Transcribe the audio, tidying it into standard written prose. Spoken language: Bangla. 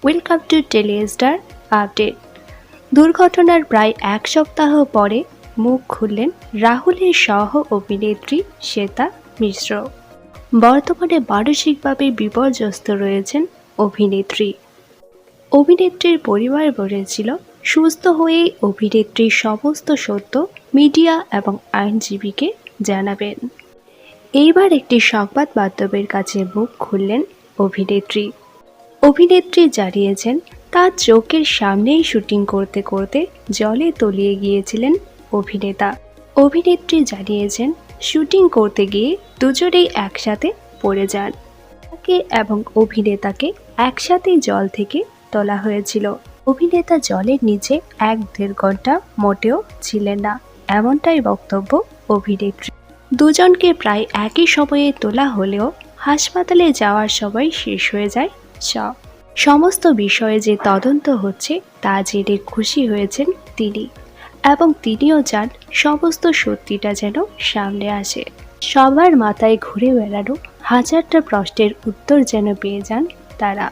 Welcome to Telestar update. দুর্ঘটনার প্রায় এক সপ্তাহ পরে মুখ খুললেন রাহুলের সহ অভিনেত্রী শ্বেতা মিশ্র। বর্তমানে মানসিকভাবে বিপর্যস্ত রয়েছেন অভিনেত্রী। অভিনেত্রীর পরিবার বলেছিল, সুস্থ হয়েই অভিনেত্রীর সমস্ত সত্য মিডিয়া এবং আইনজীবীকে জানাবেন। এইবার একটি সংবাদ মাধ্যমের কাছে মুখ খুললেন অভিনেত্রী। অভিনেত্রী জানিয়েছেন, তার চোখের সামনেই শুটিং করতে করতে জলে তলিয়ে গিয়েছিলেন অভিনেতা। অভিনেত্রী জানিয়েছেন, শুটিং করতে গিয়ে দুজনেই একসাথে পড়ে যান। তাকে এবং অভিনেতাকে একসাথেই জল থেকে তোলা হয়েছিল। অভিনেতা জলের নিচে 1-1.5 ঘন্টা মোটেও ছিলেন না, এমনটাই বক্তব্য অভিনেত্রী। দুজনকে প্রায় একই সময়ে তোলা হলেও হাসপাতালে যাওয়ার সময় শেষ হয়ে যায় সব। সমস্ত বিষয়ে যে তদন্ত হচ্ছে তা জেনে খুশি হয়েছেন তিনি, এবং তিনিও চান সমস্ত সত্যিটা যেন সামনে আসে। সবার মাথায় ঘুরে বেড়ানো হাজারটা প্রশ্নের উত্তর যেন পেয়ে যান তারা।